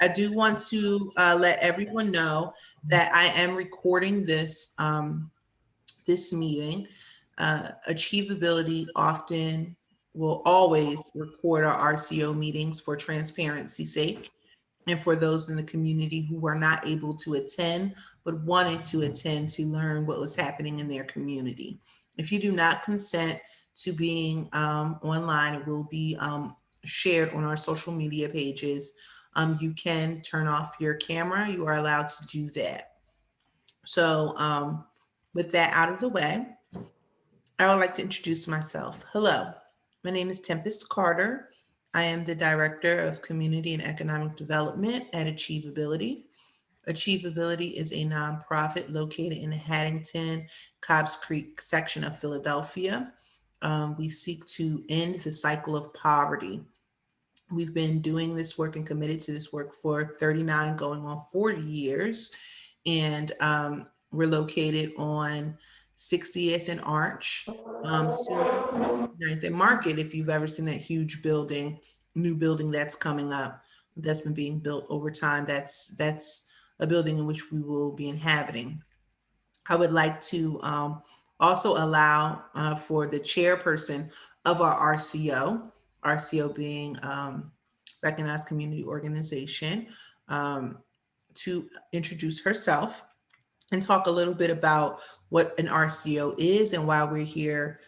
I do want to let everyone know that I am recording this this meeting. Achievability often will always record our RCO meetings for transparency's sake, and for those in the community who were not able to attend but wanted to attend to learn what was happening in their community. If you do not consent to being online, it will be shared on our social media pages. You can turn off your camera. You are allowed to do that. So with that out of the way, I would like to introduce myself. Hello, my name is Tempest Carter. I am the Director of Community and Economic Development at ACHIEVability. ACHIEVability is a nonprofit located in the Haddington, Cobbs Creek section of Philadelphia. We seek to end the cycle of poverty. We've been doing this work and committed to this work for 39 going on 40 years. And we're located on 60th and Arch, 9th and Market. If you've ever seen that huge building, new building that's coming up, that's been being built over time, that's a building in which we will be inhabiting. I would like to also allow for the chairperson of our RCO, RCO being Recognized Community Organization, to introduce herself and talk a little bit about what an RCO is and why we're here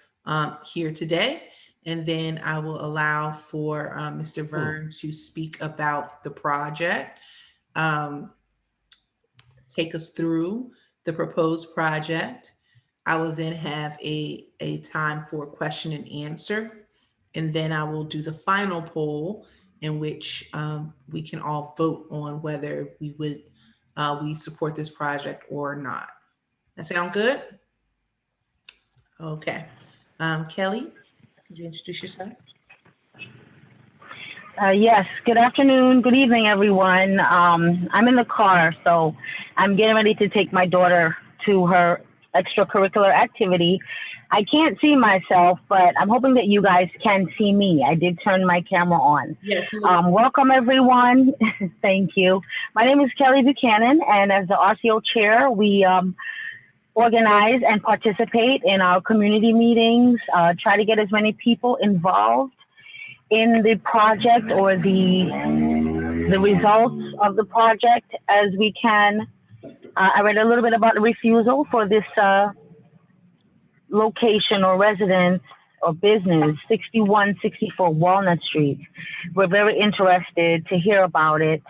here today. And then I will allow for Mr. Vern to speak about the project, take us through the proposed project. I will then have a time for question and answer. And then I will do the final poll in which we can all vote on whether we support this project or not. That sound good? Okay. Kelly, could you introduce yourself? Yes, good afternoon, good evening, everyone. I'm in the car, so I'm getting ready to take my daughter to her extracurricular activity. I can't see myself, but I'm hoping that you guys can see me. I did turn my camera on. Yes. Welcome, everyone. Thank you. My name is Kelly Buchanan, and as the RCO chair, we organize and participate in our community meetings, try to get as many people involved in the project or the results of the project as we can. I read a little bit about the refusal for this location or residence or business, 6164 Walnut Street. We're very interested to hear about it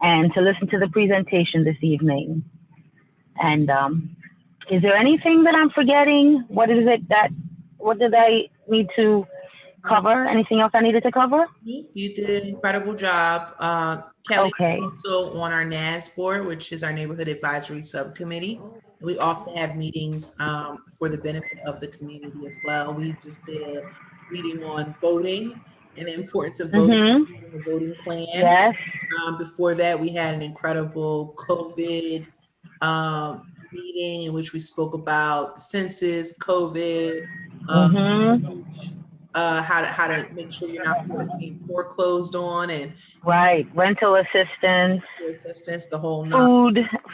and to listen to the presentation this evening. And is there anything that I'm forgetting? What did I need to cover? Anything else I needed to cover? You did an incredible job. Kelly, okay. Also on our NAS board, which is our Neighborhood Advisory Subcommittee. We often have meetings for the benefit of the community as well. We just did a meeting on voting and the importance of voting, the voting plan. Yes. Before that, we had an incredible COVID meeting in which we spoke about the census, COVID, how to make sure you're not being foreclosed on, and right, rental assistance, the whole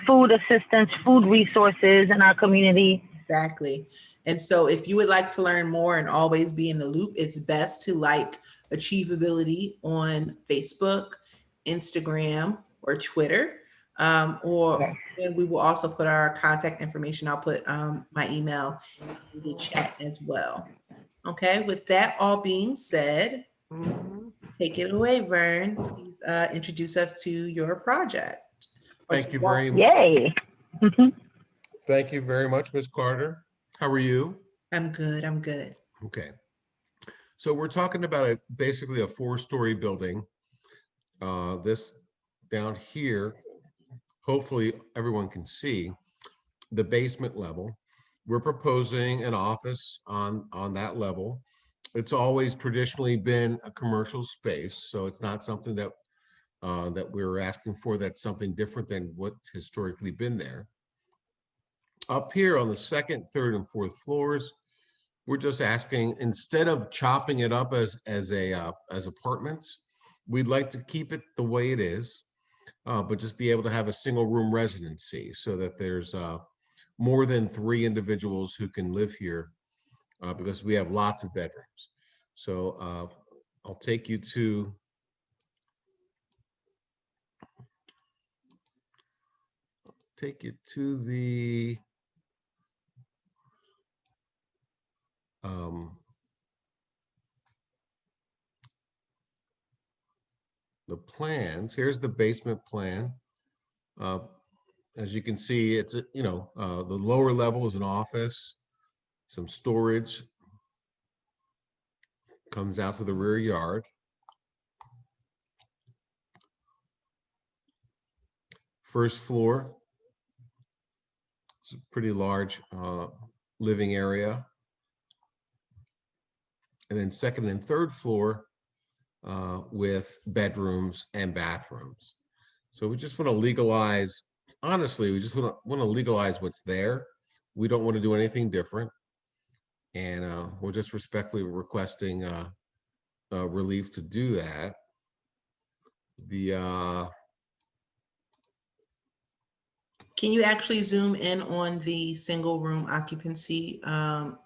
food assistance, food resources in our community. Exactly. And so if you would like to learn more and always be in the loop, it's best to like Achievability on Facebook, Instagram, or Twitter. And we will also put our contact information. I'll put my email in the chat as well. Okay, with that all being said, take it away, Vern. Please introduce us to your project. Thank you very much. Yay. Thank you very much, Ms. Carter. How are you? I'm good. I'm good. Okay. So we're talking about basically a 4-story building. This down here, hopefully everyone can see the basement level. We're proposing an office on that level. It's always traditionally been a commercial space, so it's not something that that we're asking for. That's something different than what's historically been there. Up here on the 2nd, 3rd, and 4th floors, we're just asking, instead of chopping it up as apartments, We'd like to keep it the way it is, but just be able to have a single room residency so that there's more than 3 individuals who can live here, because we have lots of bedrooms. So I'll take you to the plans. Here's the basement plan. As you can see, it's the lower level is an office, some storage, comes out to the rear yard. First floor, it's a pretty large living area. And then second and third floor with bedrooms and bathrooms. So we just want to legalize, honestly, we just want to legalize what's there. We don't want to do anything different. And we're just respectfully requesting relief to do that. Can you actually zoom in on the single room occupancy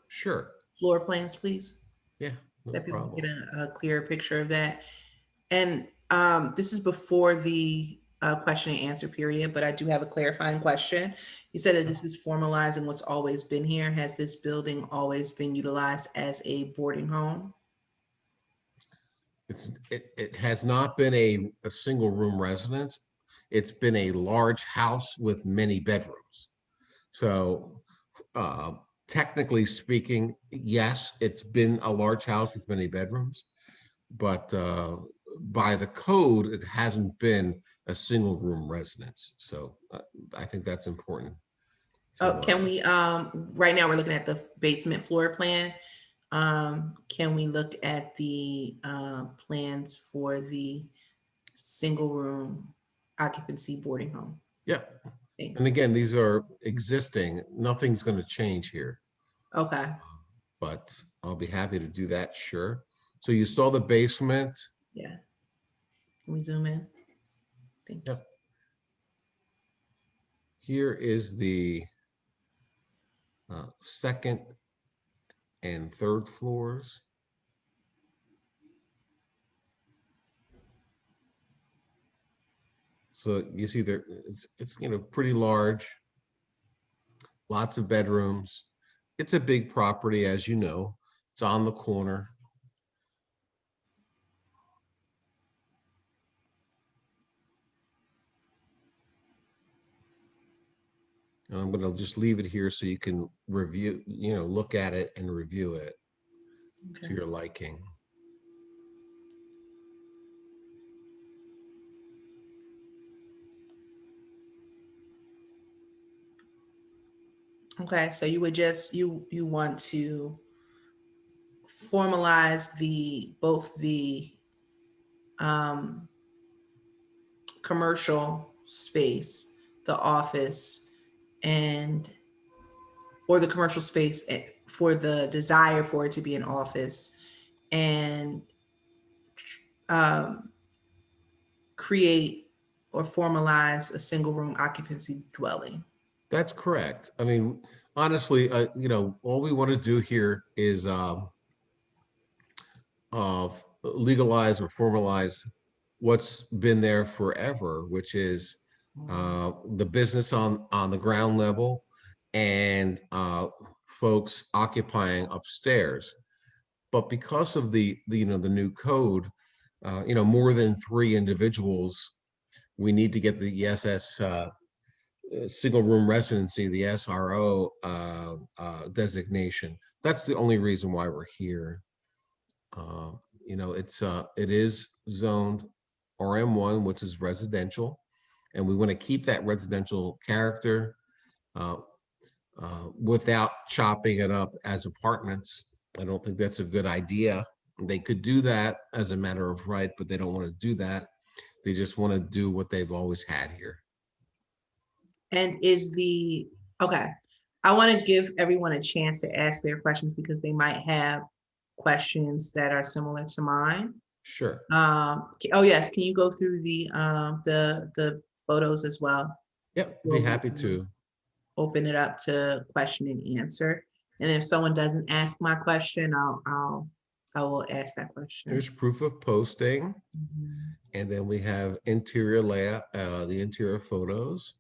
Sure. floor plans, please? Yeah, no That people problem. get a clearer picture of that. And this is before the question and answer period, but I do have a clarifying question. You said that this is formalizing what's always been here. Has this building always been utilized as a boarding home? It has not been a single room residence. It's been a large house with many bedrooms. So technically speaking, yes, it's been a large house with many bedrooms, but by the code, it hasn't been a single room residence. So I think that's important. Oh, can we, right now we're looking at the basement floor plan. Can we look at the plans for the single room occupancy boarding home? Yeah. Thanks. And again, these are existing. Nothing's going to change here. Okay. But I'll be happy to do that, sure. So you saw the basement. Yeah. Can we zoom in? Thank you. Yep. Here is the second and third floors. So you see there, it's pretty large, lots of bedrooms. It's a big property, as you know. It's on the corner. And I'm going to just leave it here so you can review, look at it and review it to your liking. Okay, so you would just, you want to formalize both the commercial space, the office, or the commercial space for the desire for it to be an office, and create or formalize a single room occupancy dwelling. That's correct. I mean, honestly, all we want to do here is legalize or formalize what's been there forever, which is the business on the ground level and folks occupying upstairs. But because of the new code, more than 3 individuals, we need to get the ESS single room residency, the SRO designation. That's the only reason why we're here. It is zoned RM1, which is residential, and we want to keep that residential character without chopping it up as apartments. I don't think that's a good idea. They could do that as a matter of right, but they don't want to do that. They just want to do what they've always had here. And okay, I want to give everyone a chance to ask their questions because they might have questions that are similar to mine. Sure. Oh yes, can you go through the photos as well? Yep, be happy to. Open it up to question and answer. And if someone doesn't ask my question, I will ask that question. Here's proof of posting. Mhm. And then we have interior layout, the interior photos.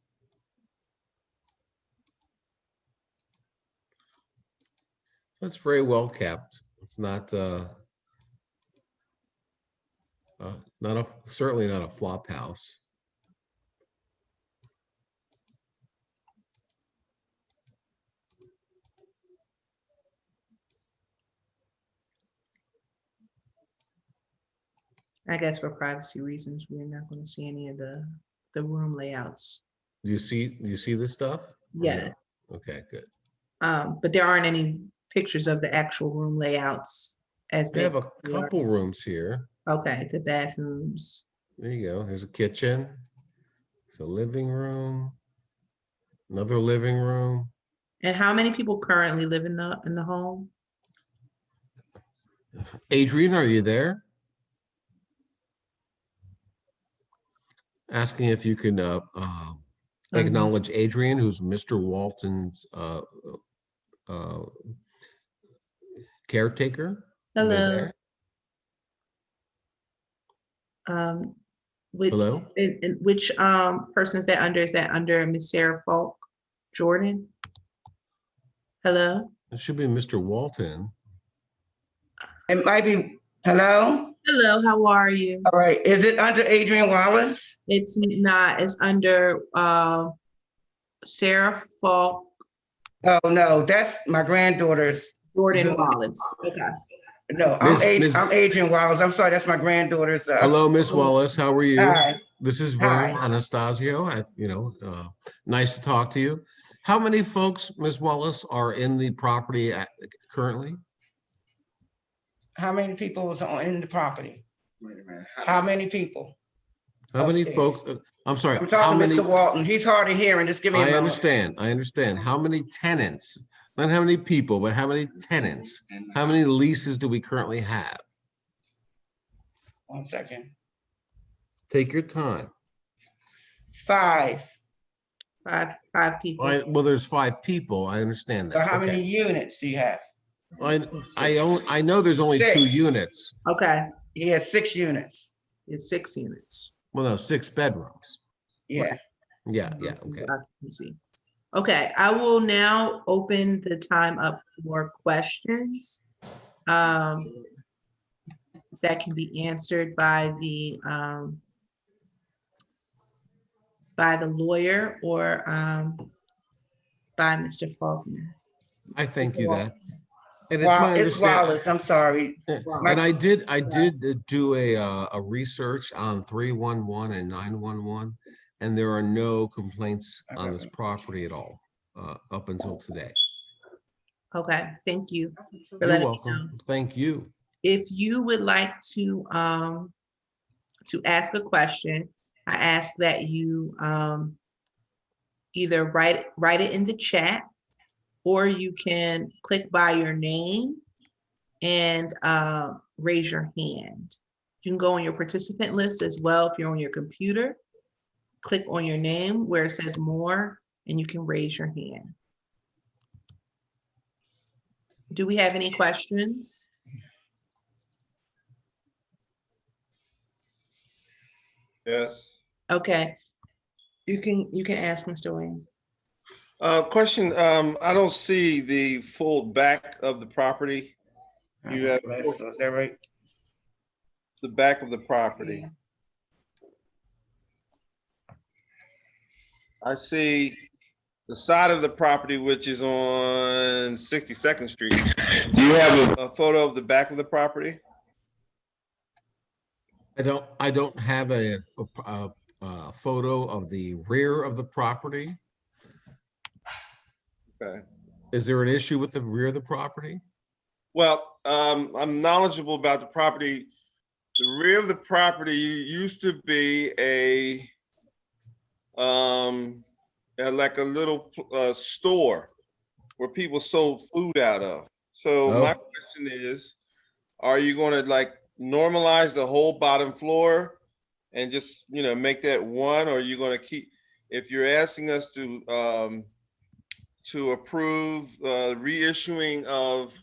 It's very well kept. It's not certainly not a flop house. I guess for privacy reasons, we're not going to see any of the room layouts. Do you see this stuff? Yeah. No? Okay, good. But there aren't any pictures of the actual room layouts as They they have a are. couple rooms here. Okay, the bathrooms. There you go. There's a kitchen. It's a living room. Another living room. And how many people currently live in the home? Adrian, are you there? Asking if you can acknowledge Adrian, who's Mr. Walton's caretaker. Hello. Hello. Which person is that under? Is that under Miss Sarah Falk Jordan? Hello. It should be Mr. Walton. It might be, hello? Hello, how are you? All right, is it under Adrian Wallace? It's not, it's under Sarah Falk Oh, no, that's my granddaughter's. Jordan Zoom. Wallace. Okay. No, Miss- I'm Adrian Wallace. I'm sorry, that's my granddaughter's. Hello, Miss Wallace. How are you? Hi. This is Vern Hi. Anastasio. Nice to talk to you. How many folks, Ms. Wallace, are in the property currently? How many people was in the property? Wait a minute. How many people? How many Upstairs. folks? I'm sorry. I'm how talking to many? Mr. Walton. He's hard of hearing. Just give me a I moment. understand. I understand. How many tenants? Not how many people, but how many tenants? How many leases do we currently have? 1 second. Take your time. 5. Five people. Well, there's 5 people. I understand So that. how Okay. many units do you have? I know there's only 2 6. units. Okay. He has 6 units. It's 6 units. Well, no, 6 bedrooms. Yeah. Yeah, okay. Occupancy. Okay, I will now open the time up for questions that can be answered by the lawyer or by Mr. Faulkner. I thank you that. And It's Wallace. I'm sorry. And I did do a research on 311 and 911, and there are no complaints on this property at all up until today. Okay, thank you for You're letting me welcome. know. Thank you. If you would like to ask a question, I ask that you either write it in the chat, or you can click by your name and raise your hand. You can go on your participant list as well if you're on your computer. Click on your name where it says more, and you can raise your hand. Do we have any questions? Yes. Okay, you can ask Mr. Wayne. Question, I don't see the full back of the property. You have Is that right? the back of the property. I see the side of the property, which is on 62nd Street. Do you have a photo of the back of the property? I don't have a photo of the rear of the property. Okay. Is there an issue with the rear of the property? Well, I'm knowledgeable about the property. The rear of the property used to be like a little store where people sold food out of. So my question is, are you going to like normalize the whole bottom floor and just, you know, make that one, or you're gonna keep, if you're asking us to approve reissuing of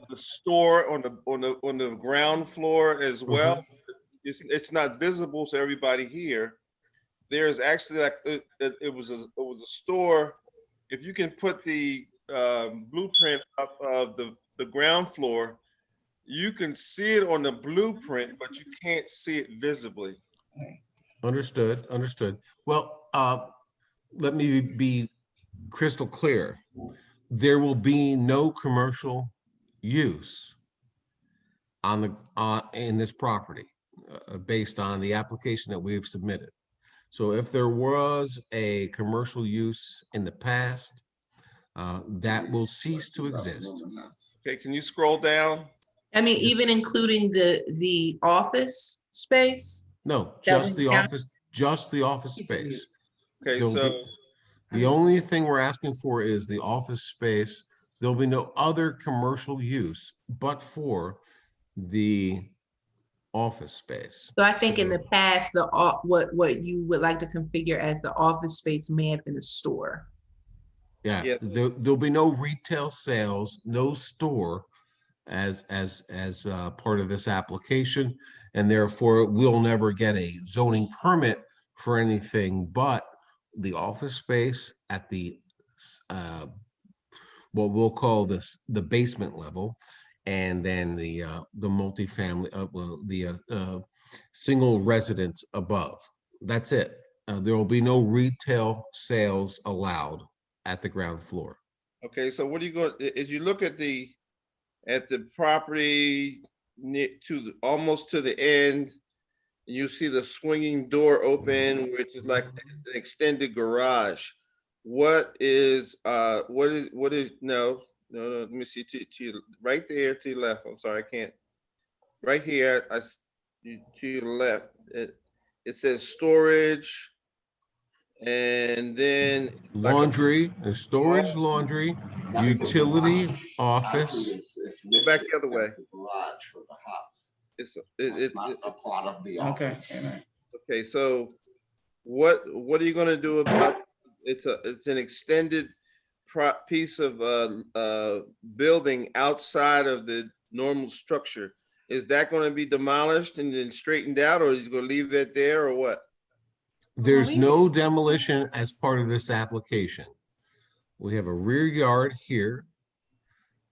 the store on the ground floor as well, it's not visible to everybody here. There's actually like it was a store. If you can put the blueprint up of the ground floor, you can see it on the blueprint, but you can't see it visibly. Understood, understood. Well, let me be crystal clear. There will be no commercial use on the in this property based on the application that we've submitted. So if there was a commercial use in the past, that will cease to exist. Okay, can you scroll down? I mean, Yes. even including the office space? No, That just would the count? office, just the office space. Okay, There'll so be- The only thing we're asking for is the office space. There'll be no other commercial use but for the office space. So I think in So- the past, what you would like to configure as the office space may have been a store. Yeah, Yeah. there'll be no retail sales, no store as part of this application, and therefore we'll never get a zoning permit for anything but the office space at the what we'll call the basement level, and then the multifamily, single residence above. That's it. There will be no retail sales allowed at the ground floor. okay, so what are you going, if you look at the property almost to the end, you see the swinging door open, which is like an extended garage. What is no, let me see, to your, right there to your left. I'm sorry, I can't. Right here, to your left, it says storage, and then like Laundry, there's storage, laundry, utility, office. go back the other way. Garage for the house. It's It's not a part of the Okay, office. amen. okay. So what are you gonna do about? It's an extended piece of building outside of the normal structure. Is that going to be demolished and then straightened out, or are you going to leave that there, or what? There's no demolition as part of this application. We have a rear yard here,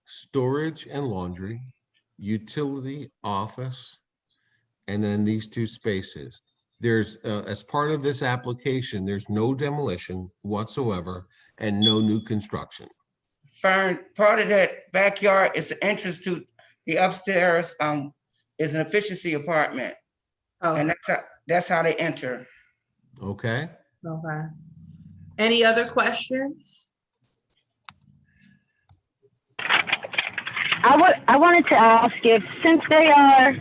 storage and laundry, utility, office, and then these two spaces. There's, as part of this application, there's no demolition whatsoever and no new construction. Fern, part of that backyard is the entrance to the upstairs, is an efficiency apartment. Oh, And that's how they enter. Okay? okay. Any other questions? I wanted to ask if, since they are,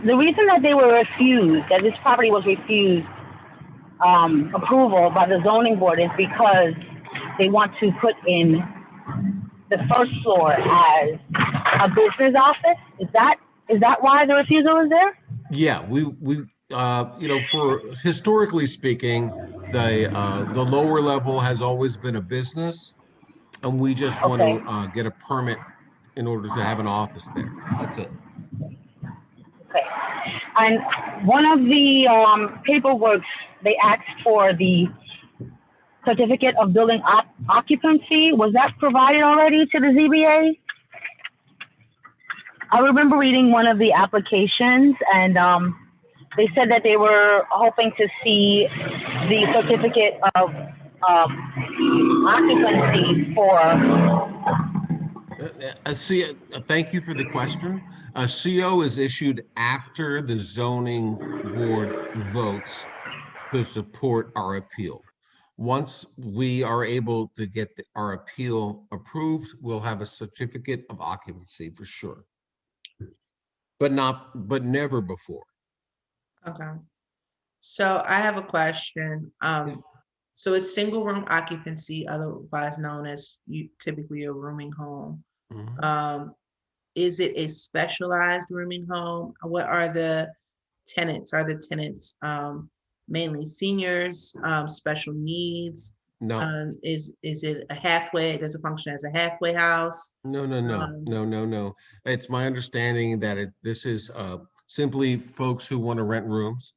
the reason that they were refused, that this property was refused approval by the zoning board is because they want to put in the first floor as a business office. Is that why the refusal is there? Yeah, we you know, for historically speaking, the lower level has always been a business, and we just want to get a permit in order to have an office there. That's it. Okay. And one of the paperwork, they asked for the certificate of building occupancy. Was that provided already to the ZBA? I remember reading one of the applications, and they said that they were hoping to see the certificate of occupancy for. Thank you for the question. A CO is issued after the zoning board votes to support our appeal. Once we are able to get our appeal approved, we'll have a certificate of occupancy for sure. But never before. Okay. So I have a question. So it's single room occupancy, otherwise known as typically a rooming home. Mhm. is it a specialized rooming home? What are the tenants? Are the tenants mainly seniors, special needs? No, Is it a halfway? Does it function as a halfway house? no. It's my understanding that this is simply folks who want to rent rooms.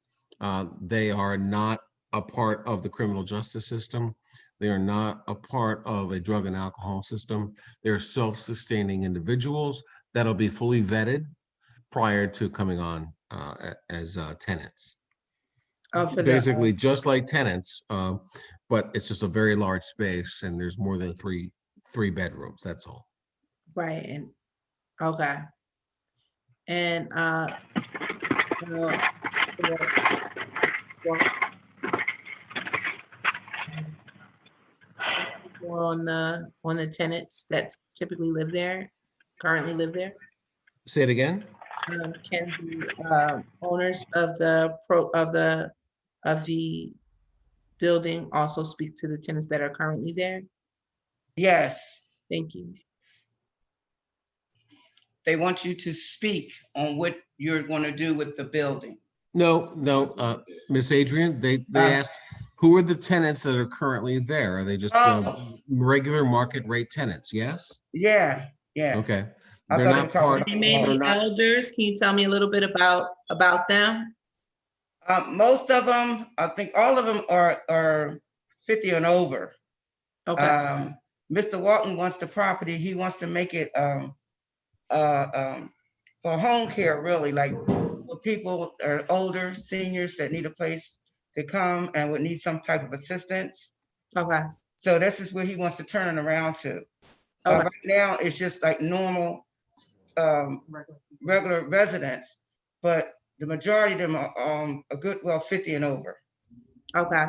They are not a part of the criminal justice system. They are not a part of a drug and alcohol system. They're self-sustaining individuals that'll be fully vetted prior to coming on as tenants. For Basically, just like tenants, but it's just a very large space, and there's more than three bedrooms. That's all. right, and okay. And on the tenants that typically live there, currently live there? Say it again. Can the owners of the building also speak to the tenants that are currently there? Yes, Thank you. they want you to speak on what you're going to do with the building. No, Miss Adrian, they asked, who are the tenants that are currently there? Are they just regular market rate tenants? Yes? Yeah. Okay. I They're thought not they were part. talking They may they're be not- elders. Can you tell me a little bit about them? Most of them, I think all of them are 50 and over. Okay, Mr. Walton wants the property. He wants to make it for home care, really, like for people are older, seniors that need a place to come and would need some type of assistance. okay, So this is where he wants to turn it around to. okay, Right now, it's just like normal, regular residents, but the majority of them are a good, 50 and over. okay.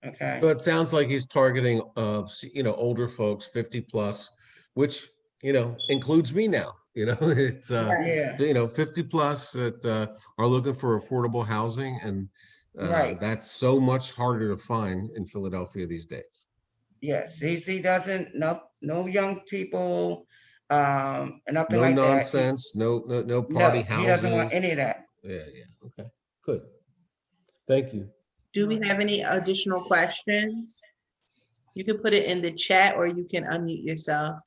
Okay. So it sounds like he's targeting, older folks, 50 plus, which, includes me now, it's, Yeah. 50 plus that are looking for affordable housing, and Right. that's so much harder to find in Philadelphia these days. Yes, he doesn't, no young people, and nothing No like that. nonsense, no party houses. He doesn't want any of that. Yeah, okay, good. Thank you. Do we have any additional questions? You can put it in the chat or you can unmute yourself.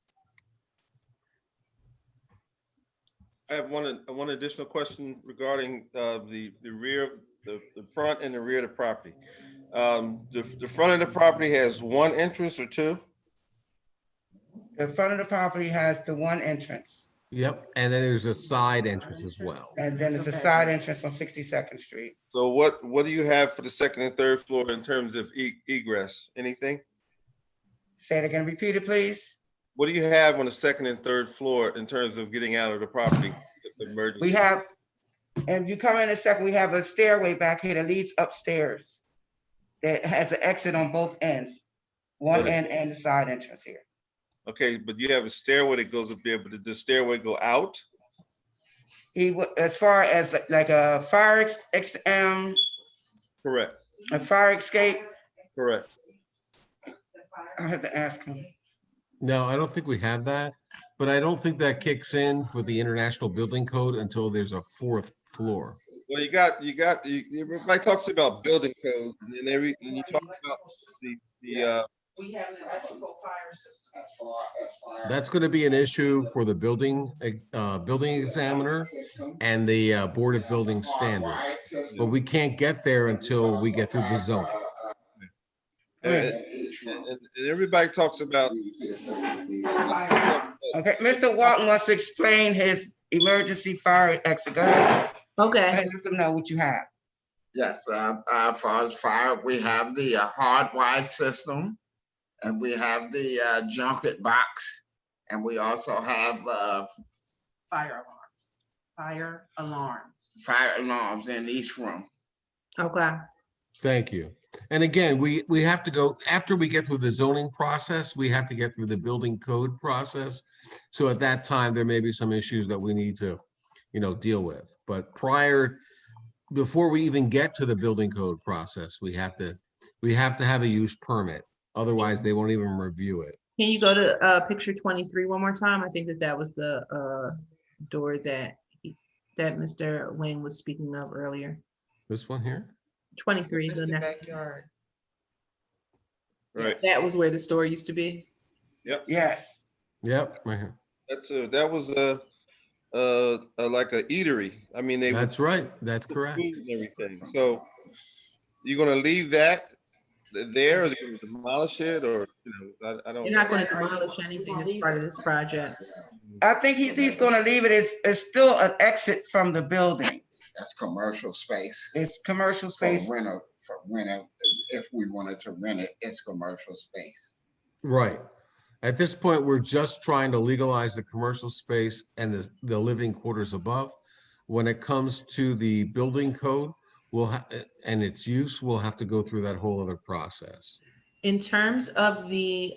I have one additional question regarding the rear, the front and the rear of the property. The front of the property has one entrance or two? The front of the property has the one entrance, Yep, and then there's a side entrance as well. and then there's a side entrance on 62nd Street. So what do you have for the second and third floor in terms of egress? Anything? Say it again, repeat it, please. What do you have on the second and third floor in terms of getting out of the property? Emergency? We have, and if you come in a second, we have a stairway back here that leads upstairs that has an exit on both ends, one end and the side entrance here. Okay, but you have a stairway that goes up there, but did the stairway go out? As far as like a fire Correct. a fire escape, Correct. I have to ask him. No, I don't think we have that, but I don't think that kicks in for the International Building Code until there's a fourth floor. Well, everybody talks about building code, and then you talk about the We have an electrical fire system. That's going to be an issue for the building examiner and the Board of Building Standards, but we can't get there until we get through the zoning. and everybody talks about. Okay, Mr. Walton wants to explain his emergency fire exit. Go ahead. Okay, Let them know what you have. Yes, as far as fire, we have the hardwired system, and we have the junket box, and we also have Fire alarms. fire alarms in each room. okay, Thank you. And again, we have to go, after we get through the zoning process, we have to get through the building code process. So at that time, there may be some issues that we need to, deal with. But before we even get to the building code process, we have to have a use permit. Otherwise, they won't even review it. can you go to picture 23 one more time? I think that was the door that that Mr. Wayne was speaking of earlier. This one here? 23, That's the the next. backyard. Right. That was where the store used to be. Yep. Yes. Yep, right here. That was a like a eatery. I mean, they That's right. That's put correct. food and everything. So you're gonna leave that there, or they're gonna demolish it, or I don't You're know. not going to demolish anything as part of this project. I think he's gonna leave it. It's still an exit from the building. That's commercial space. It's commercial For space. renter, if we wanted to rent it, it's commercial space. Right. At this point, we're just trying to legalize the commercial space and the living quarters above. When it comes to the building code, and its use, we'll have to go through that whole other process. In terms of the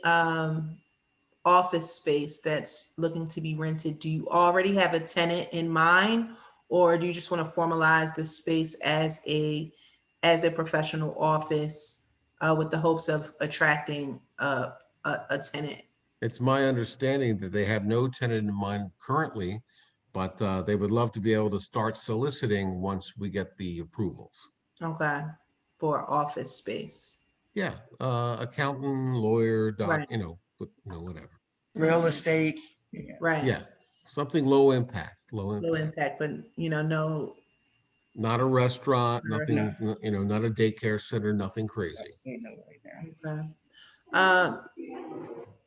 office space that's looking to be rented, do you already have a tenant in mind, or do you just want to formalize the space as a professional office with the hopes of attracting a tenant? It's my understanding that they have no tenant in mind currently, but they would love to be able to start soliciting once we get the approvals. Okay, for office space. Yeah, accountant, lawyer, doc, Right. Whatever. Real estate. Yeah. Right. Yeah, something low impact, Low impact, but no. Not a restaurant, Not a nothing, not a daycare center, nothing crazy. I've seen it right Okay. now.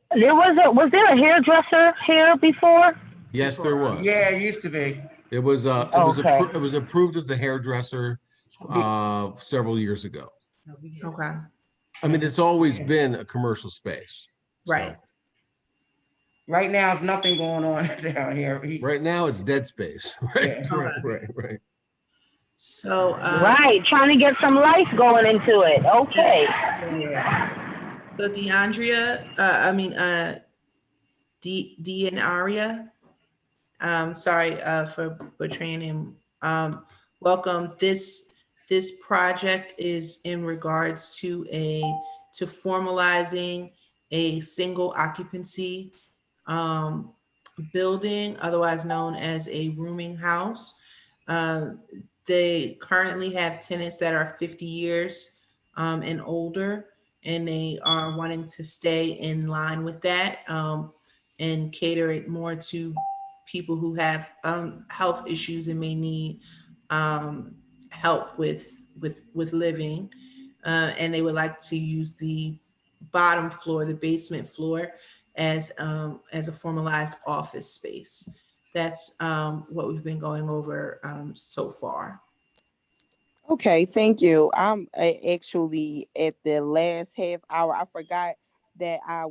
Was there a hairdresser here before? Yes, there was. Yeah, it used to be. It was Okay. it was approved as a hairdresser several years ago. Okay. I mean, it's always been a commercial space. So, Right. Right now, there's nothing going on down here. right now, it's dead space. Right, Yeah. right. So Right, trying to get some life going into it. Okay. Yeah. So DeAndrea, Deanaria, sorry for butchering him. Welcome. This project is in regards to formalizing a single occupancy building, otherwise known as a rooming house. They currently have tenants that are 50 years and older, and they are wanting to stay in line with that and cater it more to people who have health issues and may need help with living. And they would like to use the bottom floor, the basement floor, as a formalized office space. That's what we've been going over so far. Okay, thank you. I'm actually at the last half hour. I forgot that I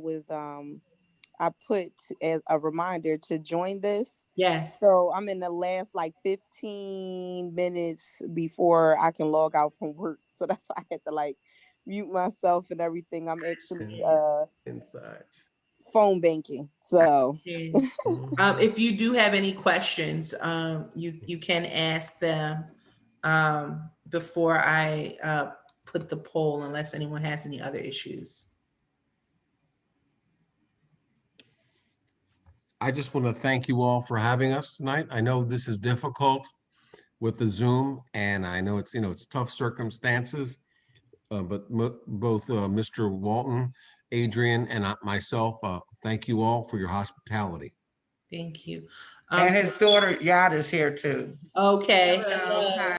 put as a reminder to join this. Yes. So I'm in the last like 15 minutes before I can log out from work. So that's why I had to like mute myself and everything. I'm actually Inside. phone banking. So If you do have any questions, you can ask them before I put the poll, unless anyone has any other issues. I just want to thank you all for having us tonight. I know this is difficult with the Zoom, and I know it's tough circumstances, but both Mr. Walton, Adrian, and myself, thank you all for your Thank you. And his daughter Yad is here too. Okay. Hello, hi.